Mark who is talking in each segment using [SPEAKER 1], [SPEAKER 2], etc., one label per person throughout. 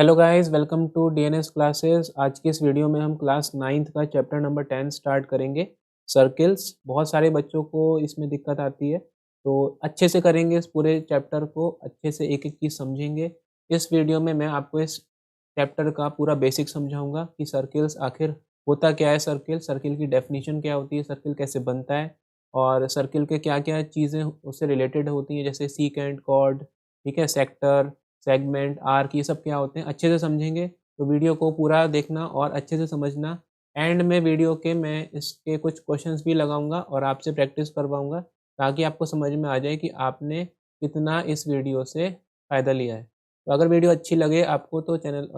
[SPEAKER 1] Hello guys, welcome to DNS classes. आज की इस वीडियो में हम क्लास 9th का चैप्टर नंबर 10 स्टार्ट करेंगे। सर्किल्स। बहुत सारे बच्चों को इसमें दिक्कत आती है, तो अच्छे से करेंगे। इस पूरे चैप्टर को अच्छे से एक एक चीज़ समझेंगे। इस वीडियो में मैं आपको इस चैप्टर का पूरा बेसिक समझाऊंगा कि सर्किल्स आखिर होता क्या है। सर्किल सर्किल की डेफिनेशन क्या होती है, सर्किल कैसे बनता है और सर्किल के क्या क्या चीज़ें उससे रिलेटेड होती हैं, जैसे सीकेंट, कॉर्ड, ठीक है, सेक्टर, सेगमेंट, आर्क, ये सब क्या होते हैं अच्छे से समझेंगे। तो वीडियो को पूरा देखना और अच्छे से समझना। एंड में वीडियो के मैं इसके कुछ क्वेश्चंस भी लगाऊंगा और आपसे प्रैक्टिस करवाऊंगा, ताकि आपको समझ में आ जाए कि आपने कितना इस वीडियो से फ़ायदा लिया है। तो अगर वीडियो अच्छी लगे आपको तो चैनल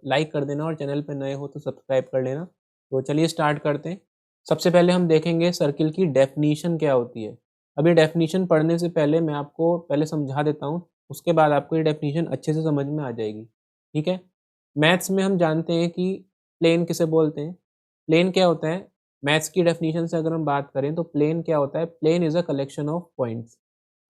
[SPEAKER 1] लाइक कर देना और चैनल पर नए हो तो सब्सक्राइब कर लेना। तो चलिए स्टार्ट करते हैं। सबसे पहले हम देखेंगे सर्किल की डेफिनीशन क्या होती है। अभी डेफिनीशन पढ़ने से पहले मैं आपको पहले समझा देता हूँ, उसके बाद आपको ये डेफिनीशन अच्छे से समझ में आ जाएगी। ठीक है। मैथ्स में हम जानते हैं कि प्लेन किसे बोलते हैं। प्लेन क्या होता है, मैथ्स की डेफिनीशन से अगर हम बात करें तो प्लेन क्या होता है। Plane is a collection of points.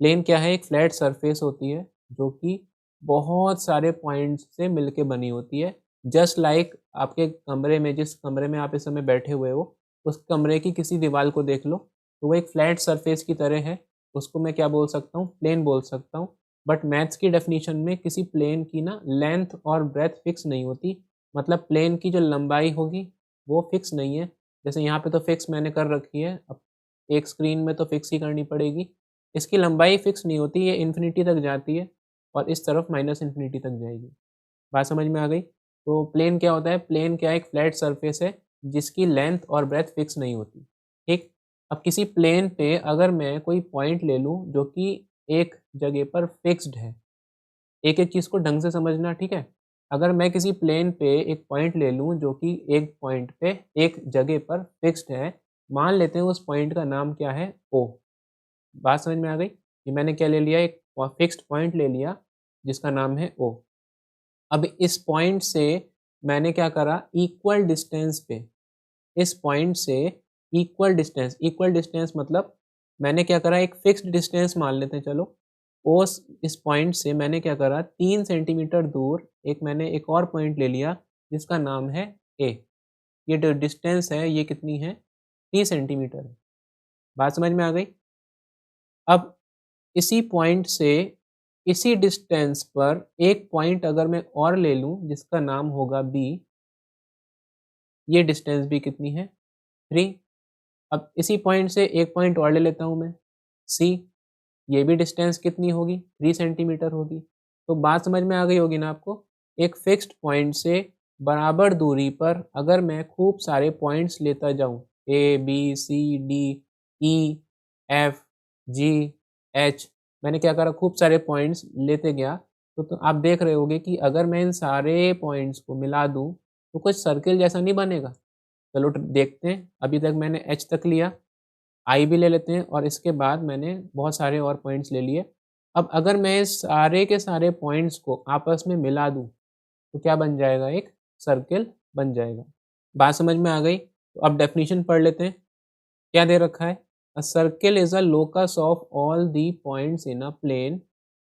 [SPEAKER 1] Plane क्या है, एक फ्लैट सरफेस होती है जो कि बहुत सारे पॉइंट्स से मिलके बनी होती है। जस्ट लाइक आपके कमरे में, जिस कमरे में आप इस समय बैठे हुए हो, उस कमरे की किसी दीवार को देख लो, तो वो एक फ्लैट सरफेस की तरह है। उसको मैं क्या बोल सकता हूँ, प्लेन बोल सकता हूँ। बट मैथ्स की डेफिनीशन में किसी प्लेन की ना लेंथ और ब्रेथ फिक्स नहीं होती। मतलब प्लेन की जो लंबाई होगी वो फिक्स नहीं है। जैसे यहाँ पे तो फिक्स मैंने कर रखी है, अब एक स्क्रीन में तो फिक्स ही करनी पड़ेगी। इसकी लंबाई फिक्स नहीं होती, ये इन्फिनिटी तक जाती है और इस तरफ माइनस इन्फिनिटी तक जाएगी। बात समझ में आ गई। तो प्लेन क्या होता है, प्लेन क्या है, एक फ्लैट सरफेस है जिसकी लेंथ और ब्रेथ फिक्स नहीं होती। ठीक। अब किसी प्लेन पे अगर मैं कोई पॉइंट ले लूँ जो कि एक जगह पर फिक्स्ड है, एक एक चीज़ को ढंग से समझना, ठीक है। अगर मैं किसी प्लेन पे एक पॉइंट ले लूँ जो कि एक पॉइंट पे एक जगह पर फिक्स्ड है, मान लेते हैं उस पॉइंट का नाम क्या है, ओ। बात समझ में आ गई कि मैंने क्या ले लिया, एक फिक्स्ड पॉइंट ले लिया जिसका नाम है ओ। अब इस पॉइंट से मैंने क्या करा, इक्वल डिस्टेंस पे, इस पॉइंट से इक्वल डिस्टेंस मतलब मैंने क्या करा, एक फिक्स्ड डिस्टेंस मान लेते हैं चलो। उस इस पॉइंट से मैंने क्या करा, 3 सेंटीमीटर दूर एक मैंने एक और पॉइंट ले लिया जिसका नाम है ए। ये जो डिस्टेंस है ये कितनी है, 3 सेंटीमीटर है। बात समझ में आ गई। अब इसी पॉइंट से इसी डिस्टेंस पर एक पॉइंट अगर मैं और ले लूँ जिसका नाम होगा बी, ये डिस्टेंस भी कितनी है, 3। अब इसी पॉइंट से एक पॉइंट और ले लेता हूँ मैं, सी। ये भी डिस्टेंस कितनी होगी, 3 सेंटीमीटर होगी। तो बात समझ में आ गई होगी ना आपको। एक फिक्स्ड पॉइंट से बराबर दूरी पर अगर मैं खूब सारे पॉइंट्स लेता जाऊँ, A B C D E F G H, मैंने क्या करा, खूब सारे पॉइंट्स लेते गया। तो आप देख रहे होगे कि अगर मैं इन सारे पॉइंट्स को मिला दूँ तो कुछ सर्किल जैसा नहीं बनेगा। चलो देखते हैं। अभी तक मैंने एच तक लिया, आई भी ले लेते हैं और इसके बाद मैंने बहुत सारे और पॉइंट्स ले लिए। अब अगर मैं इस सारे के सारे पॉइंट्स को आपस में मिला दूँ तो क्या बन जाएगा, एक सर्किल बन जाएगा। बात समझ में आ गई। तो अब डेफिनेशन पढ़ लेते हैं। क्या दे रखा है, a circle is a locus of all the points in a plane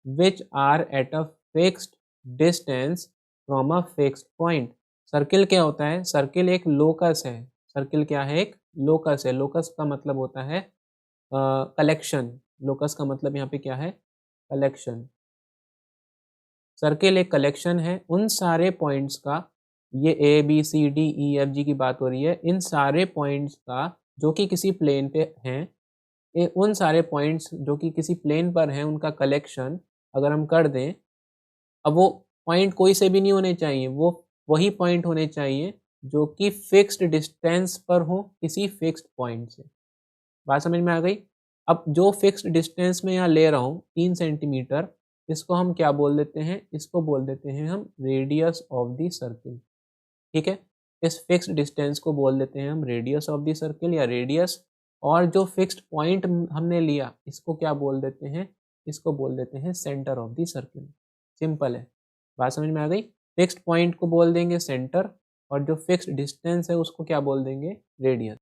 [SPEAKER 1] which are at a fixed distance from a fixed point. Circle क्या होता है, सर्किल एक लोकस है। सर्किल क्या है, एक लोकस है। लोकस का मतलब होता है कलेक्शन। लोकस का मतलब यहाँ पे क्या है, कलेक्शन। सर्किल एक कलेक्शन है उन सारे पॉइंट्स का, ये A B C D E F G की बात हो रही है, इन सारे पॉइंट्स का जो कि किसी प्लेन पे हैं। उन सारे पॉइंट्स जो कि किसी प्लेन पर हैं उनका कलेक्शन अगर हम कर दें। अब वो पॉइंट कोई से भी नहीं होने चाहिए, वो वही पॉइंट होने चाहिए जो कि फिक्स्ड डिस्टेंस पर हो किसी फिक्स्ड पॉइंट से। बात समझ में आ गई। अब जो फिक्स्ड डिस्टेंस में यहाँ ले रहा हूँ 3 सेंटीमीटर, इसको हम क्या बोल देते हैं, इसको बोल देते हैं हम रेडियस ऑफ द सर्किल। ठीक है। इस फिक्स्ड डिस्टेंस को बोल देते हैं हम रेडियस ऑफ द सर्किल या रेडियस। और जो फिक्स्ड पॉइंट हमने लिया इसको क्या बोल देते हैं, इसको बोल देते हैं centre of the circle. Simple है। बात समझ में आ गई। फिक्स्ड पॉइंट को बोल देंगे सेंटर और जो फिक्स्ड डिस्टेंस है उसको क्या बोल देंगे, रेडियस।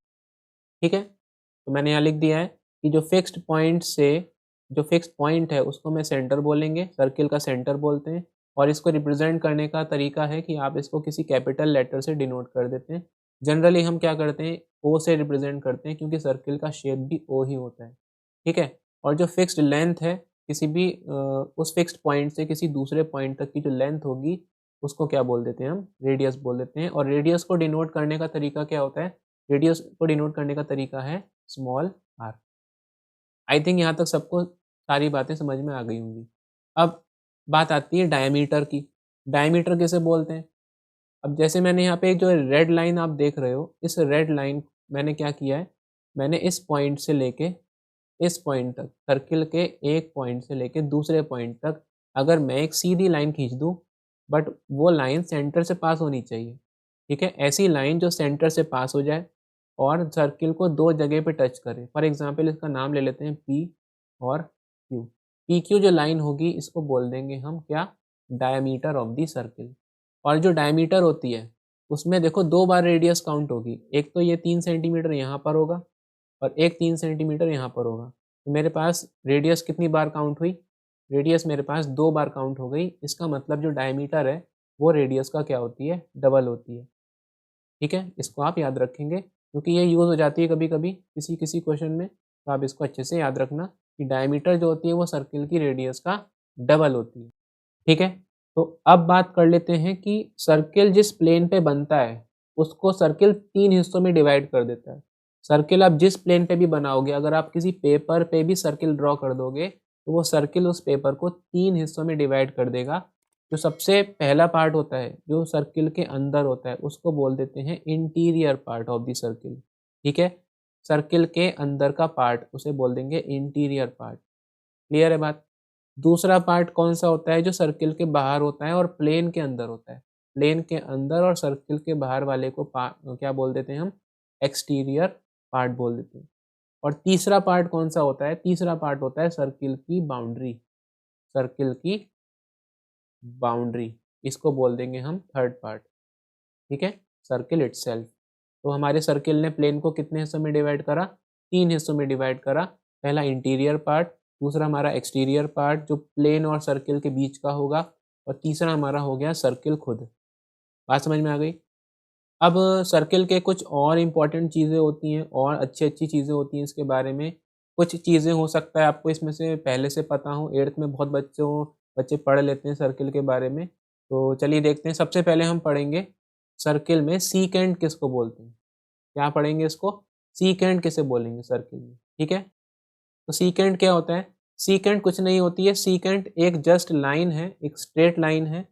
[SPEAKER 1] ठीक है। तो मैंने यहाँ लिख दिया है कि जो फिक्स्ड पॉइंट से जो फिक्स्ड पॉइंट है उसको मैं सेंटर बोलेंगे, सर्किल का सेंटर बोलते हैं। और इसको रिप्रेजेंट करने का तरीका है कि आप इसको किसी कैपिटल लेटर से डिनोट कर देते हैं। जनरली हम क्या करते हैं, ओ से रिप्रेजेंट करते हैं क्योंकि सर्किल का शेप भी ओ ही होता है, ठीक है। और जो फिक्स्ड लेंथ है किसी भी उस फिक्स्ड पॉइंट से किसी दूसरे पॉइंट तक की जो लेंथ होगी उसको क्या बोल देते हैं, हम रेडियस बोल देते हैं। और रेडियस को डिनोट करने का तरीका क्या होता है, रेडियस को डिनोट करने का तरीका है स्मॉल आर। आई थिंक यहाँ तक सबको सारी बातें समझ में आ गई होंगी। अब बात आती है डायमीटर की। डायमीटर किसे बोलते हैं? अब जैसे मैंने यहाँ पे जो रेड लाइन आप देख रहे हो, इस रेड लाइन मैंने क्या किया है, मैंने इस पॉइंट से लेके इस पॉइंट तक, सर्किल के एक पॉइंट से लेके दूसरे पॉइंट तक अगर मैं एक सीधी लाइन खींच दूँ, बट वो लाइन सेंटर से पास होनी चाहिए, ठीक है। ऐसी लाइन जो सेंटर से पास हो जाए और सर्किल को दो जगह पे टच करे। फॉर एग्जांपल इसका नाम ले लेते हैं पी और क्यू। पी क्यू जो लाइन होगी इसको बोल देंगे हम क्या, डायमीटर ऑफ दी सर्किल। और जो डायमीटर होती है उसमें देखो दो बार रेडियस काउंट होगी, एक तो ये 3 सेंटीमीटर यहाँ पर होगा और एक 3 सेंटीमीटर यहाँ पर होगा। तो मेरे पास रेडियस कितनी बार काउंट हुई, रेडियस मेरे पास 2 बार काउंट हो गई। इसका मतलब जो डायमीटर है वो रेडियस का क्या होती है, डबल होती है, ठीक है। इसको आप याद रखेंगे क्योंकि ये यूज़ हो जाती है कभी कभी किसी किसी क्वेश्चन में, तो आप इसको अच्छे से याद रखना कि डायमीटर जो होती है वो सर्किल की रेडियस का डबल होती है, ठीक है। तो अब बात कर लेते हैं कि सर्किल जिस प्लेन पे बनता है उसको सर्किल 3 हिस्सों में डिवाइड कर देता है। सर्किल आप जिस प्लेन पे भी बनाओगे, अगर आप किसी पेपर पे भी सर्किल ड्रॉ कर दोगे तो वो सर्किल उस पेपर को 3 हिस्सों में डिवाइड कर देगा। जो सबसे पहला पार्ट होता है जो सर्किल के अंदर होता है उसको बोल देते हैं interior part of the circle, ठीक है। सर्किल के अंदर का पार्ट उसे बोल देंगे इंटीरियर पार्ट। क्लियर है बात? दूसरा पार्ट कौन सा होता है, जो सर्किल के बाहर होता है और प्लेन के अंदर होता है। प्लेन के अंदर और सर्किल के बाहर वाले को क्या बोल देते हैं हम, एक्सटीरियर पार्ट बोल देते हैं। और तीसरा पार्ट कौन सा होता है, तीसरा पार्ट होता है सर्किल की बाउंड्री। सर्किल की बाउंड्री, इसको बोल देंगे हम थर्ड पार्ट, ठीक है। Circle itself. तो हमारे सर्किल ने प्लेन को कितने हिस्सों में डिवाइड करा, 3 हिस्सों में डिवाइड करा। पहला इंटीरियर पार्ट, दूसरा हमारा एक्सटीरियर पार्ट जो प्लेन और सर्किल के बीच का होगा, और तीसरा हमारा हो गया सर्किल खुद। बात समझ में आ गई? अब सर्किल के कुछ और इम्पॉर्टेंट चीज़ें होती हैं और अच्छी-अच्छी चीज़ें होती हैं इसके बारे में। कुछ चीज़ें हो सकता है आपको इसमें से पहले से पता हो, 8th में बहुत बच्चे पढ़ लेते हैं सर्किल के बारे में। तो चलिए देखते हैं, सबसे पहले हम पढ़ेंगे सर्किल में सीकेंट किसको बोलते हैं। क्या पढ़ेंगे इसको? सीकेंट किसे बोलेंगे सर्किल में, ठीक है। तो सीकेंट क्या होता है? सीकेंट कुछ नहीं होती है, सीकेंट एक जस्ट लाइन है, एक स्ट्रेट लाइन है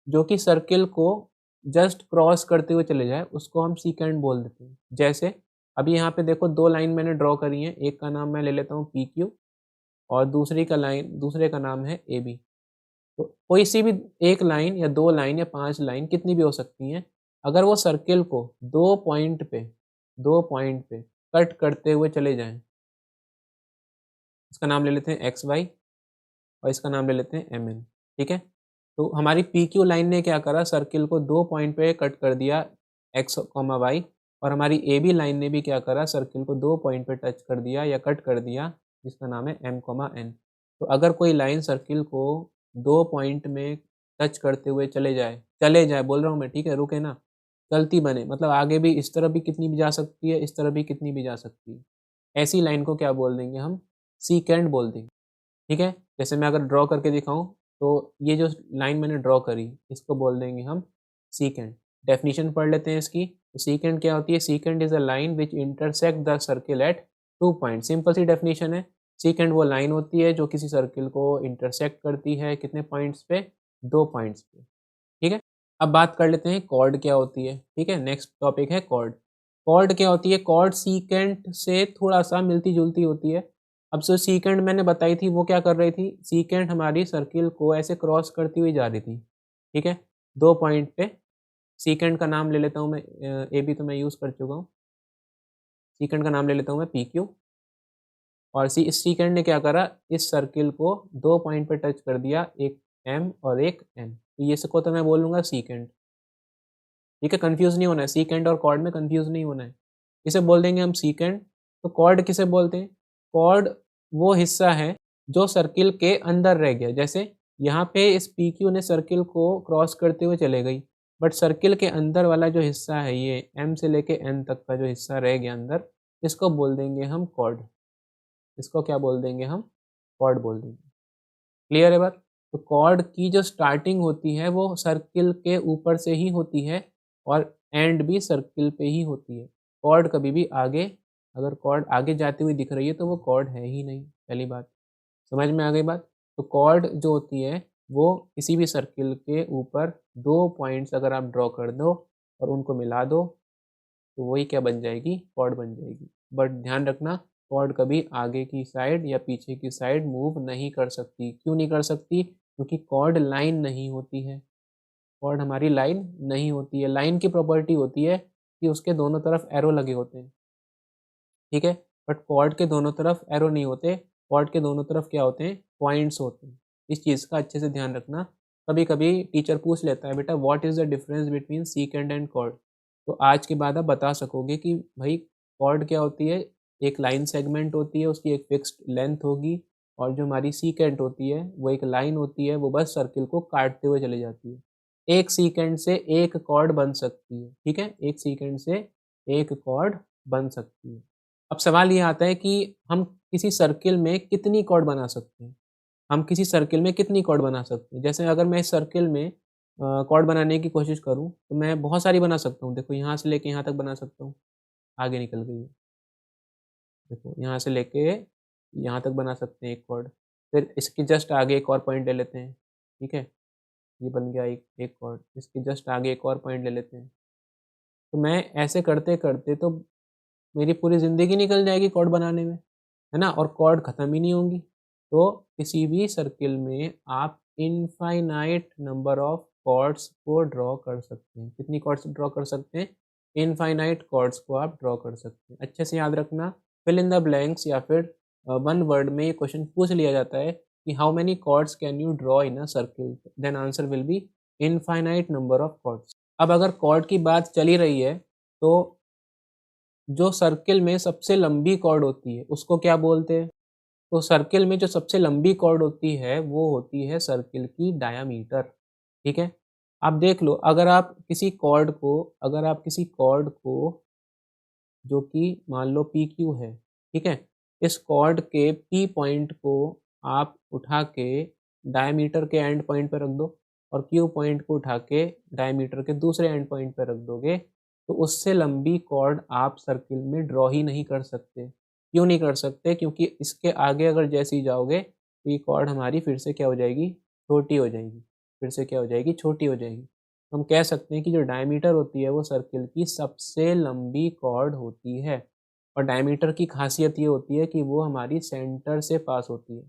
[SPEAKER 1] जो कि सर्किल को जस्ट क्रॉस करते हुए चले जाए, उसको हम सीकेंट बोल देते हैं। जैसे अभी यहाँ पे देखो 2 लाइन मैंने ड्रॉ करी हैं, एक का नाम मैं ले लेता हूँ PQ और दूसरे का नाम है AB। तो कोई सी भी एक लाइन या 2 लाइन या 5 लाइन कितनी भी हो सकती हैं, अगर वो सर्किल को 2 पॉइंट पे कट करते हुए चले जाएँ, इसका नाम ले लेते हैं XY और इसका नाम ले लेते हैं MN, ठीक है। तो हमारी PQ लाइन ने क्या करा, सर्किल को 2 पॉइंट पे कट कर दिया X, Y, और हमारी AB लाइन ने भी क्या करा, सर्किल को 2 पॉइंट पे टच कर दिया या कट कर दिया जिसका नाम है M, N। तो अगर कोई लाइन सर्किल को 2 पॉइंट में टच करते हुए चले जाए बोल रहा हूँ मैं, ठीक है, रुके ना, चलती बने, मतलब आगे भी इस तरफ भी कितनी भी जा सकती है, इस तरफ भी कितनी भी जा सकती है, ऐसी लाइन को क्या बोल देंगे हम, सीकेंट बोल देंगे, ठीक है। जैसे मैं अगर ड्रॉ करके दिखाऊँ तो ये जो लाइन मैंने ड्रॉ करी इसको बोल देंगे हम सीकेंट। डेफिनेशन पढ़ लेते हैं इसकी। तो सीकेंट क्या होती है, secant is a line which intersect the circle at 2 point. Simple सी डेफिनेशन है, सीकेंट वो लाइन होती है जो किसी सर्किल को इंटरसेक्ट करती है, कितने पॉइंट्स पे, 2 पॉइंट्स पे, ठीक है। अब बात कर लेते हैं कॉर्ड क्या होती है, ठीक है। नेक्स्ट टॉपिक है कॉर्ड। कॉर्ड क्या होती है, कॉर्ड सीकेंट से थोड़ा सा मिलती जुलती होती है। अब जो सीकेंट मैंने बताई थी वो क्या कर रही थी, सीकेंट हमारी सर्किल को ऐसे क्रॉस करती हुई जा रही थी, ठीक है, 2 पॉइंट पे। सीकेंट का नाम ले लेता हूँ मैं, AB तो मैं यूज़ कर चुका हूँ, सीकेंट का नाम ले लेता हूँ मैं PQ। और इस सीकेंट ने क्या करा, इस सर्किल को 2 पॉइंट पे टच कर दिया, एक M और एक N, तो ये सबको तो मैं बोलूँगा सीकेंट, ठीक है। कंफ्यूज नहीं होना है, सीकेंट और कॉर्ड में कंफ्यूज नहीं होना है, इसे बोल देंगे हम सीकेंट। तो कॉर्ड किसे बोलते हैं, कॉर्ड वो हिस्सा है जो सर्किल के अंदर रह गया। जैसे यहाँ पे इस पी क्यू ने सर्किल को क्रॉस करते हुए चले गई, बट सर्किल के अंदर वाला जो हिस्सा है ये एम से लेके एन तक का जो हिस्सा रह गया अंदर, इसको बोल देंगे हम कॉर्ड। इसको क्या बोल देंगे हम? कॉर्ड बोल देंगे। क्लियर है बात? तो कॉर्ड की जो स्टार्टिंग होती है वो सर्किल के ऊपर से ही होती है और एंड भी सर्किल पे ही होती है। कॉर्ड कभी भी आगे, अगर कॉर्ड आगे जाती हुई दिख रही है तो वो कॉर्ड है ही नहीं, पहली बात। समझ में आ गई बात? तो कॉर्ड जो होती है वो किसी भी सर्किल के ऊपर 2 पॉइंट्स अगर आप ड्रॉ कर दो और उनको मिला दो तो वही क्या बन जाएगी? कॉर्ड बन जाएगी। बट ध्यान रखना, कॉर्ड कभी आगे की साइड या पीछे की साइड मूव नहीं कर सकती। क्यों नहीं कर सकती? क्योंकि कॉर्ड लाइन नहीं होती है। कॉर्ड हमारी लाइन नहीं होती है। लाइन की प्रॉपर्टी होती है कि उसके दोनों तरफ एरो लगे होते हैं, ठीक है? बट कॉर्ड के दोनों तरफ एरो नहीं होते। कॉर्ड के दोनों तरफ क्या होते हैं? पॉइंट्स होते हैं। इस चीज़ का अच्छे से ध्यान रखना। कभी कभी टीचर पूछ लेता है, बेटा what is the difference between सीकेंड and chord? तो आज के बाद आप बता सकोगे कि भाई कॉर्ड क्या होती है? एक लाइन सेगमेंट होती है, उसकी एक फिक्स्ड लेंथ होगी, और जो हमारी सीकेंट होती है वो एक लाइन होती है, वो बस सर्किल को काटते हुए चली जाती है। एक सीकेंड से एक कॉर्ड बन सकती है, ठीक है? एक सीकेंड से एक कॉर्ड बन सकती है। अब सवाल ये आता है कि हम किसी सर्किल में कितनी कॉर्ड बना सकते हैं? हम किसी सर्किल में कितनी कॉर्ड बना सकते हैं? जैसे अगर मैं इस सर्किल में कॉर्ड बनाने की कोशिश करूँ, तो मैं बहुत सारी बना सकता हूँ। देखो यहाँ से लेके यहाँ तक बना सकता हूँ, आगे निकल गई है। देखो यहाँ से लेके यहाँ तक बना सकते हैं एक कॉर्ड। फिर इसके जस्ट आगे एक और पॉइंट ले लेते हैं, ठीक है? ये बन गया एक एक कॉर्ड। इसके जस्ट आगे एक और पॉइंट ले लेते हैं। तो मैं ऐसे करते-करते तो मेरी पूरी ज़िंदगी निकल जाएगी कॉर्ड बनाने में, है ना? और कॉर्ड ख़त्म ही नहीं होंगी। तो किसी भी सर्किल में आप इनफ़ाइनाइट नंबर ऑफ़ कॉर्ड्स को ड्रॉ कर सकते हैं। कितनी कॉर्ड्स ड्रॉ कर सकते हैं? इनफ़ाइनाइट कॉर्ड्स को आप ड्रॉ कर सकते हैं। अच्छे से याद रखना, फिल इन द ब्लैंक्स या फिर वन वर्ड में ये क्वेश्चन पूछ लिया जाता है कि how many chords can you draw in a circle? Then answer will be infinite number of chords. अब अगर कॉर्ड की बात चली रही है, तो जो सर्किल में सबसे लंबी कॉर्ड होती है, उसको क्या बोलते हैं? तो सर्किल में जो सबसे लंबी कॉर्ड होती है, वो होती है सर्किल की डायामीटर, ठीक है? आप देख लो, अगर आप किसी कॉर्ड को जो कि मान लो पी क्यू है, ठीक है? इस कॉर्ड के पी पॉइंट को आप उठा के डायमीटर के एंड पॉइंट पे रख दो और क्यू पॉइंट को उठा के डायमीटर के दूसरे एंड पॉइंट पे रख दोगे, तो उससे लंबी कॉर्ड आप सर्किल में ड्रॉ ही नहीं कर सकते। क्यों नहीं कर सकते? क्योंकि इसके आगे अगर जैसे ही जाओगे, तो ये कॉर्ड हमारी फिर से क्या हो जाएगी? छोटी हो जाएगी। फिर से क्या हो जाएगी? छोटी हो जाएगी। हम कह सकते हैं कि जो डायमीटर होती है वो सर्किल की सबसे लंबी कॉर्ड होती है, और डायमीटर की खासियत ये होती है कि वो हमारी सेंटर से पास होती है।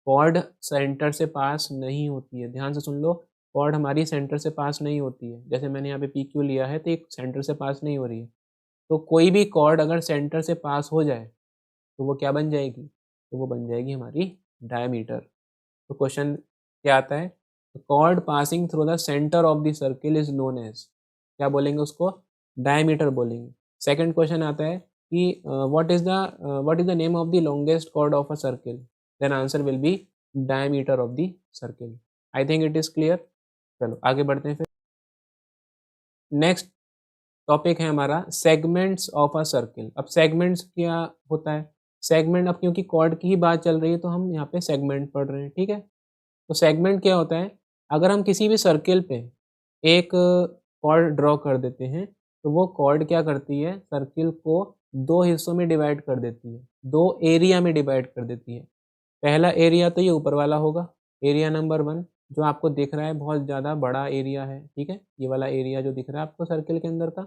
[SPEAKER 1] कॉर्ड सेंटर से पास नहीं होती है, ध्यान से सुन लो। कॉर्ड हमारी सेंटर से पास नहीं होती है। जैसे मैंने यहाँ पे पी क्यू लिया है तो एक सेंटर से पास नहीं हो रही है। तो कोई भी कॉर्ड अगर सेंटर से पास हो जाए तो वो क्या बन जाएगी? तो वो बन जाएगी हमारी डायमीटर। तो क्वेश्चन क्या आता है? Chord passing through the centre of the circle is known as, क्या बोलेंगे उसको? डायमीटर बोलेंगे। सेकंड क्वेश्चन आता है कि what is the name of the longest chord of a circle? Then answer will be diameter of the circle. I think it is clear. चलो आगे बढ़ते हैं फिर। नेक्स्ट टॉपिक है हमारा सेगमेंट्स ऑफ अ सर्किल। अब सेगमेंट्स क्या होता है? सेगमेंट, अब क्योंकि कॉर्ड की ही बात चल रही है तो हम यहाँ पे सेगमेंट पढ़ रहे हैं, ठीक है? तो सेगमेंट क्या होता है? अगर हम किसी भी सर्किल पे एक कॉर्ड ड्रॉ कर देते हैं, तो वो कॉर्ड क्या करती है? सर्किल को 2 हिस्सों में डिवाइड कर देती है, 2 एरिया में डिवाइड कर देती है। पहला एरिया तो ये ऊपर वाला होगा, एरिया नंबर 1, जो आपको दिख रहा है बहुत ज़्यादा बड़ा एरिया है, ठीक है? ये वाला एरिया जो दिख रहा है आपको सर्किल के अंदर का,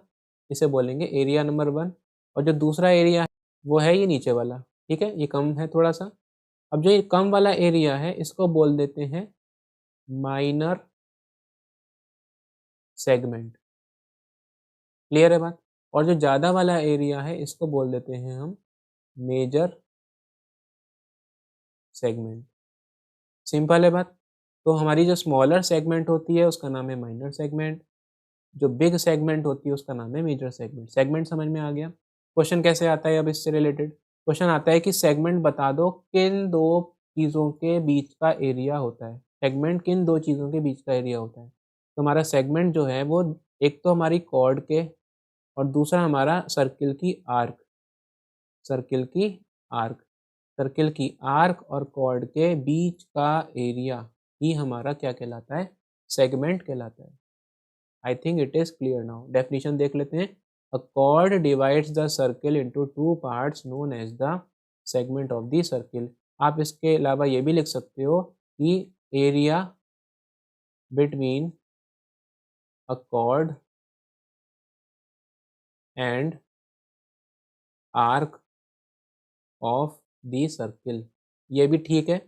[SPEAKER 1] इसे बोलेंगे एरिया नंबर 1। और जो दूसरा एरिया है, वो है ये नीचे वाला, ठीक है? ये कम है थोड़ा-सा। अब जो ये कम वाला एरिया है, इसको बोल देते हैं माइनर सेगमेंट। क्लियर है बात? और जो ज़्यादा वाला एरिया है, इसको बोल देते हैं हम मेजर सेगमेंट। सिंपल है बात? तो हमारी जो स्मॉलर सेगमेंट होती है उसका नाम है माइनर सेगमेंट, जो बिग सेगमेंट होती है उसका नाम है मेजर सेगमेंट। सेगमेंट समझ में आ गया? क्वेश्चन कैसे आता है अब इससे रिलेटेड? क्वेश्चन आता है कि सेगमेंट बता दो किन 2 चीज़ों के बीच का एरिया होता है। सेगमेंट किन दो चीज़ों के बीच का एरिया होता है? तो हमारा सेगमेंट जो है वो एक तो हमारी कॉर्ड के और दूसरा हमारा सर्किल की आर्क, सर्किल की आर्क, सर्किल की आर्क और कॉर्ड के बीच का एरिया ही हमारा क्या कहलाता है? सेगमेंट कहलाता है। I think it is clear now. Definition देख लेते हैं। A chord divides the circle into two parts known as the segment of the circle. आप इसके अलावा ये भी लिख सकते हो कि area between a chord and arc of the circle. ये भी ठीक है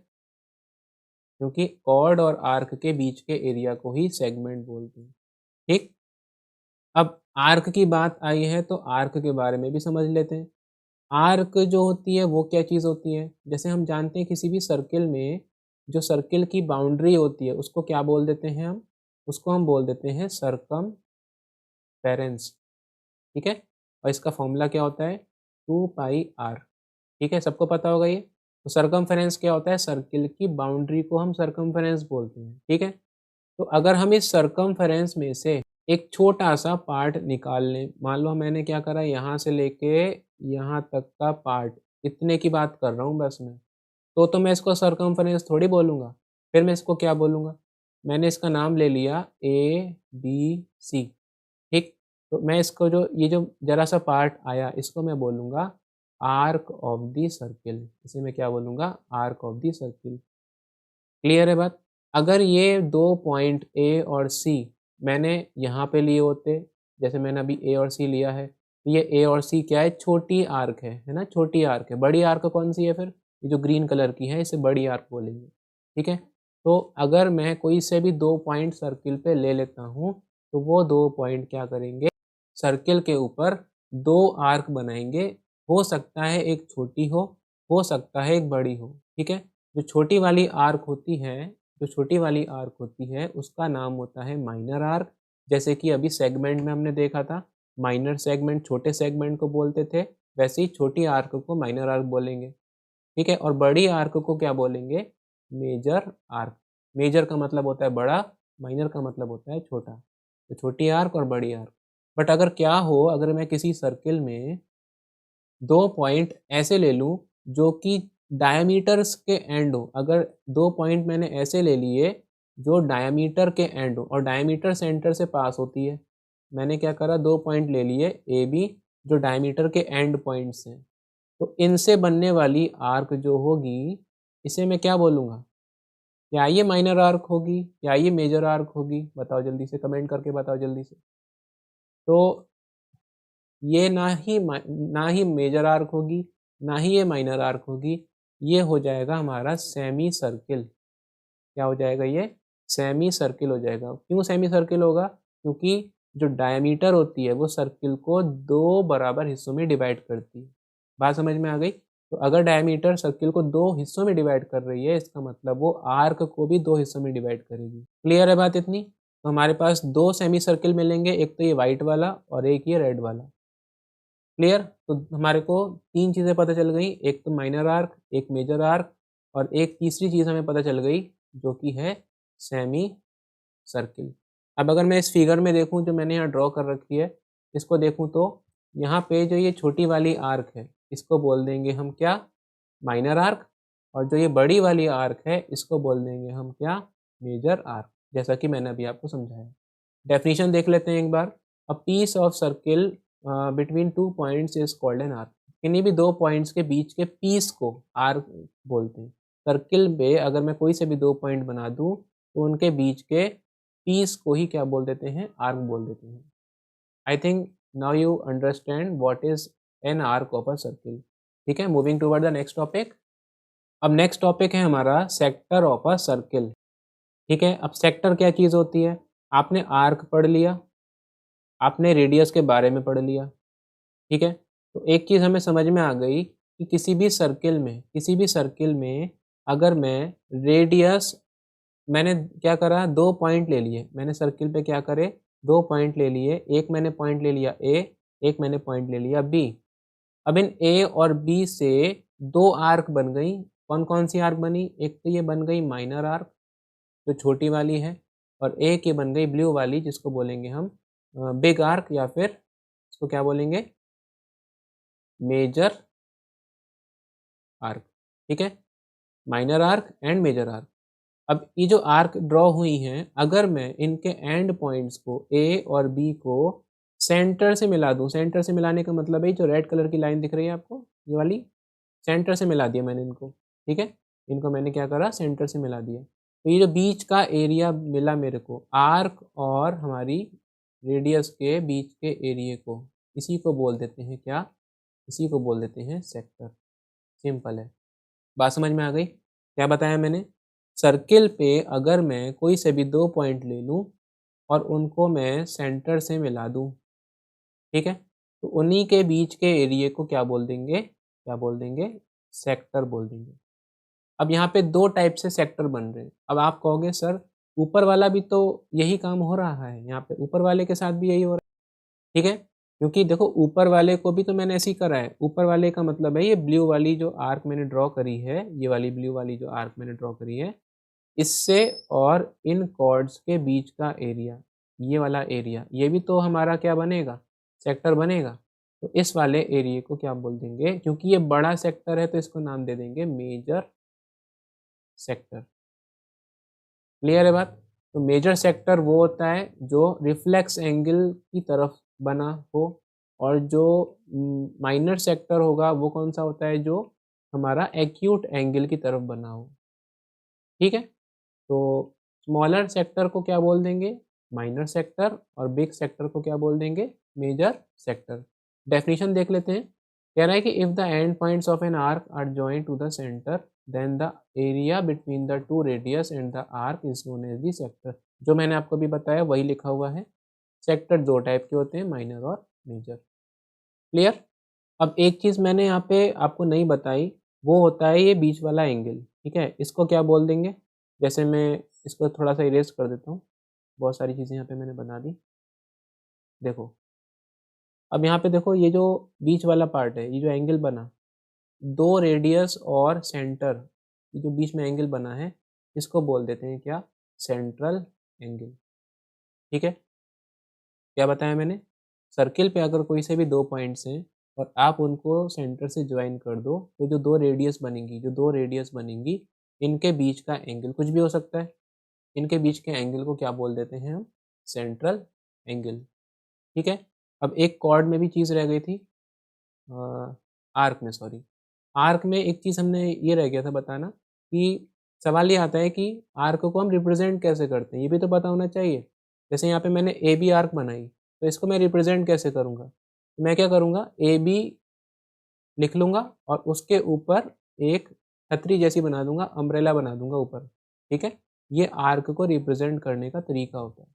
[SPEAKER 1] क्योंकि कॉर्ड और आर्क के बीच के एरिया को ही सेगमेंट बोलते हैं। ठीक। अब आर्क की बात आई है तो आर्क के बारे में भी समझ लेते हैं। आर्क जो होती है वो क्या चीज़ होती है? जैसे हम जानते हैं किसी भी सर्किल में जो सर्किल की बाउंड्री होती है उसको क्या बोल देते हैं हम? उसको हम बोल देते हैं सरकमफेरेंस। ठीक है? और इसका फॉर्मूला क्या होता है? 2 पाई r। ठीक है? सबको पता होगा ये। तो सरकमफेरेंस क्या होता है? सर्किल की बाउंड्री को हम सरकमफेरेंस बोलते हैं। ठीक है? तो अगर हम इस सरकमफेरेंस में से एक छोटा-सा पार्ट निकाल लें, मान लो मैंने क्या करा, यहाँ से लेके यहाँ तक का पार्ट, इतने की बात कर रहा हूँ बस मैं। तो मैं इसको सरकमफेरेंस थोड़ी बोलूँगा, फिर मैं इसको क्या बोलूँगा? मैंने इसका नाम ले लिया ए, बी, सी। ठीक? तो मैं इसको जो ये जो ज़रा-सा पार्ट आया, इसको मैं बोलूँगा आर्क ऑफ द सर्किल। इसे मैं क्या बोलूँगा? Arc of the circle. Clear है बात? अगर ये 2 पॉइंट ए और सी मैंने यहाँ पे लिए होते, जैसे मैंने अभी ए और सी लिया है, तो ये ए और सी क्या है? छोटी आर्क है ना? छोटी आर्क है। बड़ी आर्क कौन-सी है फिर? ये जो ग्रीन कलर की है, इसे बड़ी आर्क बोलेंगे। ठीक है? तो अगर मैं कोई से भी 2 पॉइंट सर्किल पे ले लेता हूँ, तो वो 2 पॉइंट क्या करेंगे? सर्किल के ऊपर 2 आर्क बनाएँगे। हो सकता है एक छोटी हो सकता है एक बड़ी हो। ठीक है? जो छोटी वाली आर्क होती है, जो छोटी वाली आर्क होती है उसका नाम होता है माइनर आर्क। जैसे कि अभी सेगमेंट में हमने देखा था, माइनर सेगमेंट छोटे सेगमेंट को बोलते थे, वैसे ही छोटी आर्क को माइनर आर्क बोलेंगे। ठीक है? और बड़ी आर्क को क्या बोलेंगे? Major arc. मेजर का मतलब होता है बड़ा, माइनर का मतलब होता है छोटा। तो छोटी आर्क और बड़ी आर्क। बट अगर क्या हो, अगर मैं किसी सर्किल में 2 पॉइंट ऐसे ले लूँ जो कि डायमीटर्स के एंड हो। अगर 2 पॉइंट मैंने ऐसे ले लिए जो डायमीटर के एंड हो और डायमीटर सेंटर से पास होती है। मैंने क्या करा, 2 पॉइंट ले लिए ए, बी जो डायमीटर के एंड पॉइंट्स हैं। तो इनसे बनने वाली आर्क जो होगी, इसे मैं क्या बोलूँगा? क्या ये माइनर आर्क होगी या ये मेजर आर्क होगी? बताओ जल्दी से, कमेंट करके बताओ जल्दी से। तो ये ना ही मेजर आर्क होगी, ना ही ये माइनर आर्क होगी, ये हो जाएगा हमारा सेमी सर्किल। क्या हो जाएगा ये? सेमी सर्किल हो जाएगा। क्यों सेमी सर्किल होगा? क्योंकि जो डायमीटर होती है वो सर्किल को 2 बराबर हिस्सों में डिवाइड करती है। बात समझ में आ गई? तो अगर डायमीटर सर्किल को 2 हिस्सों में डिवाइड कर रही है, इसका मतलब वो आर्क को भी 2 हिस्सों में डिवाइड करेगी। क्लियर है बात इतनी? तो हमारे पास 2 सेमी सर्किल मिलेंगे, एक तो ये व्हाइट वाला और एक ये रेड वाला। क्लियर? तो हमारे को 3 चीज़ें पता चल गई, एक तो माइनर आर्क, एक मेजर आर्क और एक तीसरी चीज़ हमें पता चल गई जो कि है सेमी सर्किल। अब अगर मैं इस फिगर में देखूँ जो मैंने यहाँ ड्रॉ कर रखी है, इसको देखूँ तो यहाँ पे जो ये छोटी वाली आर्क है, इसको बोल देंगे हम क्या? Minor arc. और जो ये बड़ी वाली आर्क है, इसको बोल देंगे हम क्या? Major arc. जैसा कि मैंने अभी आपको समझाया। डेफिनिशन देख लेते हैं एक बार। A piece of circle between 2 points is called an arc. किन्हीं भी 2 पॉइंट्स के बीच के पीस को आर्क बोलते हैं। सर्किल में अगर मैं कोई से भी 2 पॉइंट बना दूँ, तो उनके बीच के पीस को ही क्या बोल देते हैं? आर्क बोल देते हैं। I think now you understand what is an arc of a circle. ठीक है, moving toward the next topic. अब नेक्स्ट टॉपिक है हमारा सेक्टर ऑफ अ सर्किल। ठीक है, अब सेक्टर क्या चीज़ होती है? आपने आर्क पढ़ लिया, आपने रेडियस के बारे में पढ़ लिया। ठीक है? तो एक चीज़ हमें समझ में आ गई कि किसी भी सर्किल में अगर मैं रेडियस, मैंने क्या करा, 2 पॉइंट ले लिए। मैंने सर्किल पे क्या करे, 2 पॉइंट ले लिए। एक मैंने पॉइंट ले लिया ए, एक मैंने पॉइंट ले लिया बी। अब इन ए और बी से 2 आर्क बन गई। कौन-कौन सी आर्क बनी? एक तो ये बन गई माइनर आर्क, जो छोटी वाली है, और एक ये बन गई ब्लू वाली जिसको बोलेंगे हम बिग आर्क, या फिर इसको क्या बोलेंगे, मेजर आर्क। ठीक है, minor arc and major arc. अब ये जो आर्क ड्रॉ हुई हैं, अगर मैं इनके एंड पॉइंट्स को ए और बी को सेंटर से मिला दूं, सेंटर से मिलाने का मतलब है जो रेड कलर की लाइन दिख रही है आपको, ये वाली, सेंटर से मिला दिया मैंने इनको। ठीक है, इनको मैंने क्या करा, सेंटर से मिला दिया। तो ये जो बीच का एरिया मिला मेरे को, आर्क और हमारी रेडियस के बीच के एरिया को, इसी को बोल देते हैं क्या, इसी को बोल देते हैं सेक्टर। सिंपल है, बात समझ में आ गई। क्या बताया मैंने, सर्किल पे अगर मैं कोई से भी 2 पॉइंट ले लूँ और उनको मैं सेंटर से मिला दूँ, ठीक है, तो उन्हीं के बीच के एरिया को क्या बोल देंगे, क्या बोल देंगे, सेक्टर बोल देंगे। अब यहाँ पे 2 टाइप से सेक्टर बन रहे हैं। अब आप कहोगे सर ऊपर वाला भी तो यही काम हो रहा है, यहाँ पे ऊपर वाले के साथ भी यही हो रहा है। ठीक है, क्योंकि देखो ऊपर वाले को भी तो मैंने ऐसे ही करा है। ऊपर वाले का मतलब है ये ब्लू वाली जो आर्क मैंने ड्रॉ करी है, ये वाली ब्लू वाली जो आर्क मैंने ड्रॉ करी है, इससे और इन कॉर्ड्स के बीच का एरिया, ये वाला एरिया, ये भी तो हमारा क्या बनेगा, सेक्टर बनेगा। तो इस वाले एरिया को क्या बोल देंगे, क्योंकि ये बड़ा सेक्टर है तो इसको नाम दे देंगे मेजर सेक्टर। क्लियर है बात। तो मेजर सेक्टर वो होता है जो रिफ्लेक्स एंगल की तरफ बना हो, और जो माइनर सेक्टर होगा वो कौन सा होता है, जो हमारा एक्यूट एंगल की तरफ बना हो। ठीक है, तो स्मॉलर सेक्टर को क्या बोल देंगे, माइनर सेक्टर, और बिग सेक्टर को क्या बोल देंगे, मेजर सेक्टर। डेफिनेशन देख लेते हैं। कह रहा है कि if the end points of an arc are joint to the centre then the area between the two radius and the arc is known as the sector. जो मैंने आपको भी बताया वही लिखा हुआ है। सेक्टर 2 टाइप के होते हैं, माइनर और मेजर। क्लियर। अब एक चीज़ मैंने यहाँ पे आपको नहीं बताई, वो होता है ये बीच वाला एंगल। ठीक है, इसको क्या बोल देंगे, जैसे मैं इसको थोड़ा सा इरेज कर देता हूँ, बहुत सारी चीज़ें यहाँ पे मैंने बना दी। देखो, अब यहाँ पे देखो, ये जो बीच वाला पार्ट है, ये जो एंगल बना, 2 रेडियस और सेंटर, ये जो बीच में एंगल बना है, इसको बोल देते हैं क्या, सेंट्रल एंगल। ठीक है, क्या बताया मैंने, सर्किल पे अगर कोई से भी 2 पॉइंट्स हैं और आप उनको सेंटर से ज्वाइन कर दो, तो जो 2 रेडियस बनेंगी, जो 2 रेडियस बनेंगी, इनके बीच का एंगल कुछ भी हो सकता है, इनके बीच के एंगल को क्या बोल देते हैं हम, सेंट्रल एंगल। ठीक है, अब एक कॉर्ड में भी चीज़ रह गई थी, आर्क में, सॉरी, आर्क में एक चीज़ हमने ये रह गया था बताना, कि सवाल ये आता है कि आर्क को हम रिप्रेजेंट कैसे करते हैं, ये भी तो पता होना चाहिए। जैसे यहाँ पे मैंने ए बी आर्क बनाई, तो इसको मैं रिप्रेजेंट कैसे करूँगा, तो मैं क्या करूँगा, ए बी लिख लूँगा और उसके ऊपर एक छतरी जैसी बना दूंगा, अम्ब्रेला बना दूंगा ऊपर। ठीक है, ये आर्क को रिप्रेजेंट करने का तरीका होता है।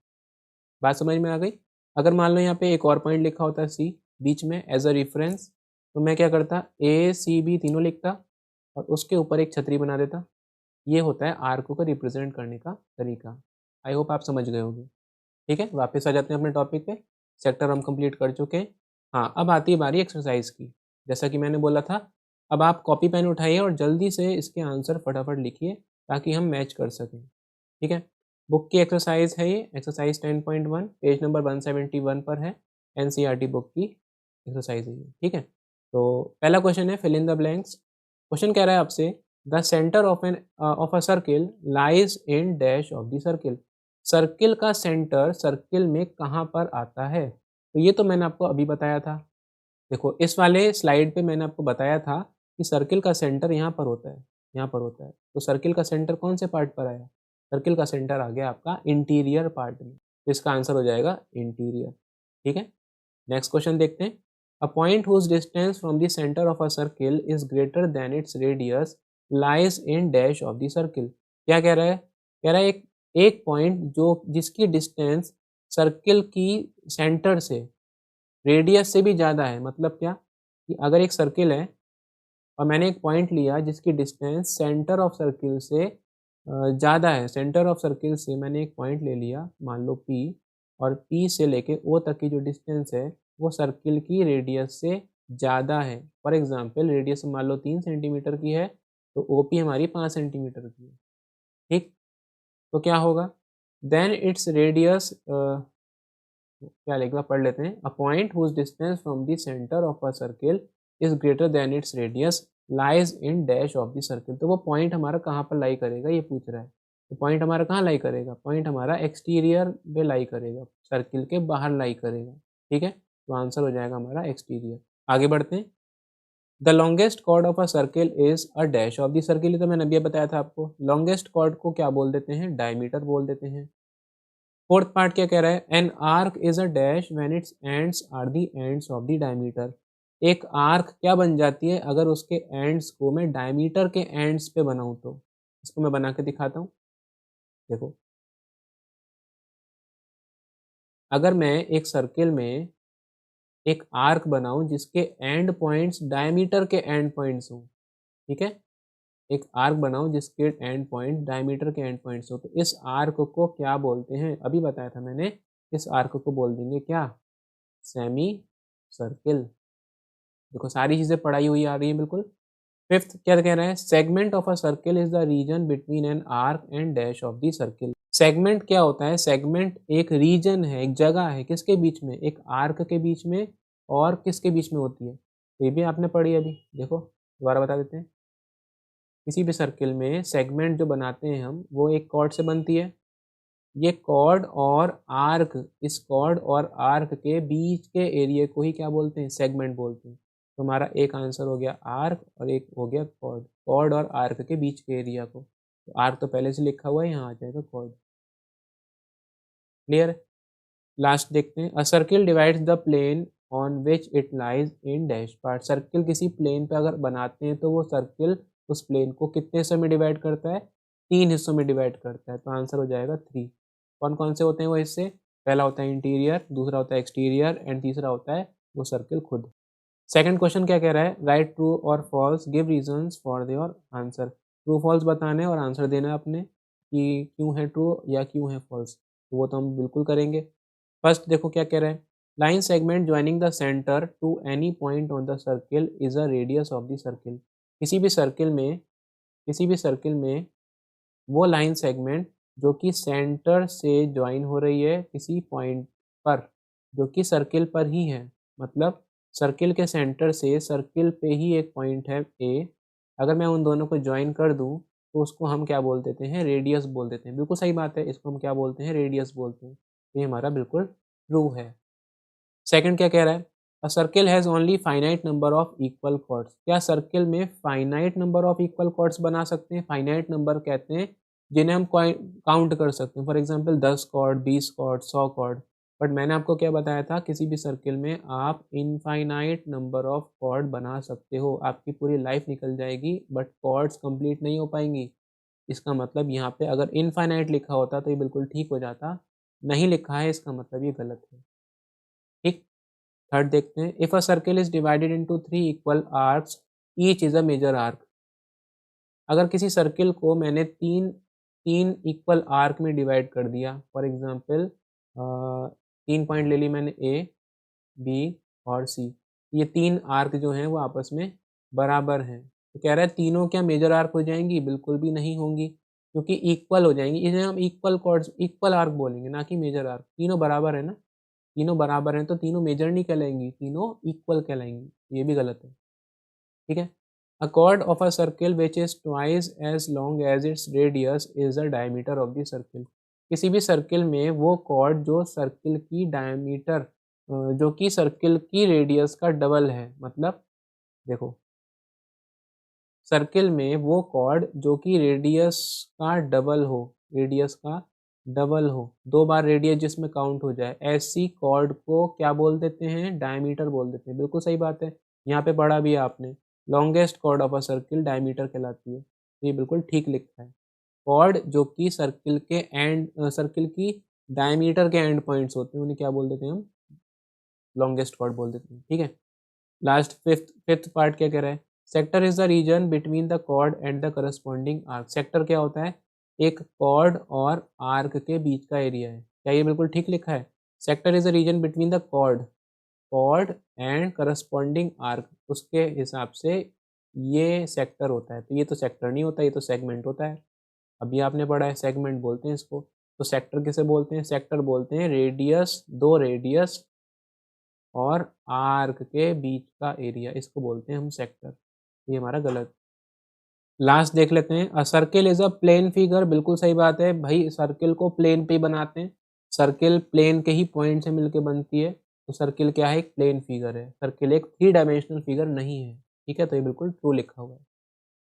[SPEAKER 1] बात समझ में आ गई। अगर मान लो यहाँ पे एक और पॉइंट लिखा होता सी बीच में एज अ रेफरेंस, तो मैं क्या करता, ए सी बी तीनों लिखता और उसके ऊपर एक छतरी बना देता। ये होता है आर्क को रिप्रेजेंट करने का तरीका। आई होप आप समझ गए होंगे। ठीक है, वापस आ जाते हैं अपने टॉपिक पे। सेक्टर हम कंप्लीट कर चुके हैं। हाँ, अब आती है बारी एक्सरसाइज की। जैसा कि मैंने बोला था, अब आप कॉपी पेन उठाइए और जल्दी से इसके आंसर फटाफट लिखिए ताकि हम मैच कर सकें। ठीक है, बुक की एक्सरसाइज है ये, एक्सरसाइज 10.1, पेज नंबर 171 पर है। एनसीईआरटी बुक की एक्सरसाइज है ये। ठीक है, तो पहला क्वेश्चन है fill in the blanks. Question कह रहा है आपसे, the centre of a circle lies in dash of the circle. Circle का सेंटर सर्किल में कहाँ पर आता है, तो ये तो मैंने आपको अभी बताया था। देखो, इस वाले स्लाइड पे मैंने आपको बताया था कि सर्किल का सेंटर यहाँ पर होता है, यहाँ पर होता है। तो सर्किल का सेंटर कौन से पार्ट पर आया, सर्किल का सेंटर आ गया आपका इंटीरियर पार्ट में, तो इसका आंसर हो जाएगा इंटीरियर। ठीक है, नेक्स्ट क्वेश्चन देखते हैं। A point whose distance from the centre of a circle is greater than its radius lies in dash of the circle. क्या कह रहा है, कह रहा है एक पॉइंट जो जिसकी डिस्टेंस सर्किल की सेंटर से रेडियस से भी ज़्यादा है। मतलब क्या, कि अगर एक सर्किल है और मैंने एक पॉइंट लिया जिसकी डिस्टेंस सेंटर ऑफ सर्किल से ज़्यादा है, सेंटर ऑफ सर्किल से मैंने एक पॉइंट ले लिया, मान लो P, और P से लेके O तक की जो डिस्टेंस है वो सर्किल की रेडियस से ज़्यादा है। फॉर एग्जांपल, रेडियस मान लो 3 सेंटीमीटर की है, तो OP हमारी 5 सेंटीमीटर की है। ठीक, तो क्या होगा, देन इट्स रेडियस क्या लिखा पढ़ लेते हैं, a point whose distance from the centre of a circle is greater than its radius lies in dash of the circle. तो वो पॉइंट हमारा कहाँ पर लाई करेगा ये पूछ रहा है। तो पॉइंट हमारा कहाँ लाई करेगा, पॉइंट हमारा एक्सटीरियर में लाई करेगा, सर्किल के बाहर लाई करेगा। ठीक है, तो आंसर हो जाएगा हमारा एक्सटीरियर। आगे बढ़ते हैं। The longest chord of a circle is a dash of the circle. ये तो मैंने अभी बताया था आपको। लॉन्गेस्ट कॉर्ड को क्या बोल देते हैं, डायमीटर बोल देते हैं। फोर्थ पार्ट क्या कह रहा है, an arc is a dash when its ends are the ends of the diameter. एक आर्क क्या बन जाती है अगर उसके एंड्स को मैं डायमीटर के एंड्स पे बनाऊं तो। इसको मैं बना के दिखाता हूँ। देखो, अगर मैं एक सर्किल में एक आर्क बनाऊं जिसके एंड पॉइंट्स डायमीटर के एंड पॉइंट्स हों, ठीक है, एक आर्क बनाऊं जिसके एंड पॉइंट डायमीटर के एंड पॉइंट्स हो, तो इस आर्क को क्या बोलते हैं, अभी बताया था मैंने। इस आर्क को बोल देंगे क्या, सेमी सर्किल। देखो सारी चीजें पढ़ाई हुई आ रही है बिल्कुल। फिफ्थ क्या कह रहा है, segment of a circle is the region between an arc and dash of the circle. Segment क्या होता है, सेगमेंट एक रीजन है, एक जगह है, किसके बीच में, एक आर्क के बीच में और किसके बीच में होती है। तो ये भी आपने पढ़ी अभी, देखो दोबारा बता देते हैं। किसी भी सर्किल में सेगमेंट जो बनाते हैं हम, वो एक कॉर्ड से बनती है। ये कॉर्ड और आर्क, इस कॉर्ड और आर्क के बीच के एरिया को ही क्या बोलते हैं, सेगमेंट बोलते हैं। तो हमारा एक आंसर हो गया आर्क और एक हो गया कॉर्ड, कॉर्ड और आर्क के बीच के एरिया को। तो आर्क तो पहले से लिखा हुआ है, यहाँ आ जाएगा कॉर्ड। क्लियर। लास्ट देखते हैं, a circle divides the plane on which it lies in dash part. Circle किसी प्लेन पे अगर बनाते हैं तो वो सर्किल उस प्लेन को कितने हिस्सों में डिवाइड करता है, 3 हिस्सों में डिवाइड करता है। तो आंसर हो जाएगा 3। कौन कौन से होते हैं वो हिस्से, पहला होता है इंटीरियर, दूसरा होता है एक्सटीरियर एंड तीसरा होता है वो सर्किल खुद। सेकंड क्वेश्चन क्या कह रहा है, राइट ट्रू और false, give reasons for your answer. True false बताने और आंसर देना है अपने कि क्यों है ट्रू या क्यों है फॉल्स। तो वो तो हम बिल्कुल करेंगे। फर्स्ट देखो क्या कह रहा है, line segment joining the centre to any point on the circle is a radius of the circle. किसी भी सर्किल में, किसी भी सर्किल में वो लाइन सेगमेंट जो कि सेंटर से ज्वाइन हो रही है किसी पॉइंट पर जो कि सर्किल पर ही है, मतलब सर्किल के सेंटर से सर्किल पे ही एक पॉइंट है ए, अगर मैं उन दोनों को ज्वाइन कर दूं तो उसको हम क्या बोल देते हैं, रेडियस बोल देते हैं। बिल्कुल सही बात है, इसको हम क्या बोलते हैं, रेडियस बोलते हैं। ये हमारा बिल्कुल ट्रू है। सेकंड क्या कह रहा है, a circle has only finite number of equal chords. क्या सर्किल में finite number of equal chords बना सकते हैं। फाइनाइट नंबर कहते हैं जिन्हें हम काउंट कर सकते हैं, for example 10 chord, 20 chord, 100 chord. But मैंने आपको क्या बताया था, किसी भी सर्किल में आप इनफाइनाइट नंबर ऑफ कॉर्ड बना सकते हो। आपकी पूरी लाइफ निकल जाएगी बट कॉर्ड्स कंप्लीट नहीं हो पाएंगी। इसका मतलब यहाँ पे अगर इनफाइनाइट लिखा होता तो ये बिल्कुल ठीक हो जाता, नहीं लिखा है इसका मतलब ये गलत है। ठीक। थर्ड देखते हैं, if a circle is divided into 3 equal arcs each is a major arc. अगर किसी सर्किल को मैंने तीन तीन इक्वल आर्क में डिवाइड कर दिया, फॉर एग्जांपल 3 पॉइंट ले ली मैंने, ए बी और सी। ये 3 आर्क जो हैं वो आपस में बराबर हैं। तो कह रहा है तीनों क्या मेजर आर्क हो जाएंगी, बिल्कुल भी नहीं होंगी, क्योंकि इक्वल हो जाएंगी। इसे हम इक्वल कॉर्ड्स, इक्वल आर्क बोलेंगे, ना कि मेजर आर्क। तीनों बराबर है ना, तीनों बराबर हैं तो तीनों मेजर नहीं कहलाएंगी, तीनों इक्वल कहलाएंगी। ये भी गलत है। ठीक है। अ chord of a circle which is twice as long as its radius is the diameter of the circle। किसी भी सर्किल में वो कॉर्ड जो सर्किल की डायमीटर, जो कि सर्किल की रेडियस का डबल है, मतलब देखो सर्किल में वो कॉर्ड जो कि रेडियस का डबल हो, रेडियस का डबल हो, 2 बार रेडियस जिसमें काउंट हो जाए, ऐसी कॉर्ड को क्या बोल देते हैं, डायमीटर बोल देते हैं। बिल्कुल सही बात है, यहाँ पे पढ़ा भी है आपने, longest chord of a circle diameter कहलाती है। ये बिल्कुल ठीक लिखा है। कॉर्ड जो कि सर्किल के एंड, सर्किल की डायमीटर के एंड पॉइंट्स होते हैं उन्हें क्या बोल देते हैं हम, लॉन्गेस्ट कॉर्ड बोल देते हैं। ठीक है। लास्ट फिफ्थ फिफ्थ पार्ट क्या कह रहा है, sector is the region between the chord and the corresponding arc. Sector क्या होता है, एक कॉर्ड और आर्क के बीच का एरिया है। क्या ये बिल्कुल ठीक लिखा है, sector is the region between the chord, chord and corresponding arc, उसके हिसाब से ये सेक्टर होता है। तो ये तो सेक्टर नहीं होता, ये तो सेगमेंट होता है। अभी आपने पढ़ा है सेगमेंट बोलते हैं इसको। तो सेक्टर किसे बोलते हैं? सेक्टर बोलते हैं रेडियस, 2 रेडियस और आर्क के बीच का एरिया, इसको बोलते हैं हम सेक्टर। ये हमारा गलत। लास्ट देख लेते हैं। A circle is a plane figure, बिल्कुल सही बात है भाई, सर्किल को प्लेन पे ही बनाते हैं। सर्किल प्लेन के ही पॉइंट से मिलके बनती है, तो सर्किल क्या है? एक प्लेन फिगर है। सर्किल एक 3 डायमेंशनल फिगर नहीं है। ठीक है, तो ये बिल्कुल ट्रू लिखा हुआ है।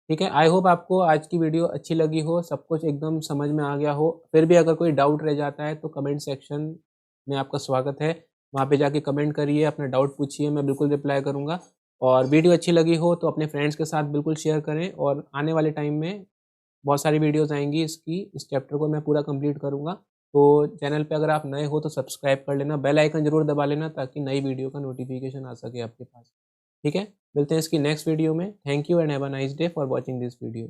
[SPEAKER 1] ठीक है, आई होप आपको आज की वीडियो अच्छी लगी हो, सब कुछ एकदम समझ में आ गया हो। फिर भी अगर कोई डाउट रह जाता है तो कमेंट सेक्शन में आपका स्वागत है। वहाँ पे जाके कमेंट करिए, अपना डाउट पूछिए, मैं बिल्कुल रिप्लाई करूँगा। और वीडियो अच्छी लगी हो तो अपने फ्रेंड्स के साथ बिल्कुल शेयर करें, और आने वाले टाइम में बहुत सारी वीडियोज़ आएँगी इसकी, इस चैप्टर को मैं पूरा कंप्लीट करूँगा। तो चैनल पे अगर आप नए हो तो सब्सक्राइब कर लेना, बेल आइकन ज़रूर दबा लेना ताकि नई वीडियो का नोटिफ़िकेशन आ सके आपके पास। ठीक है? मिलते हैं इसकी नेक्स्ट वीडियो में। Thank you and have a nice day for watching this video.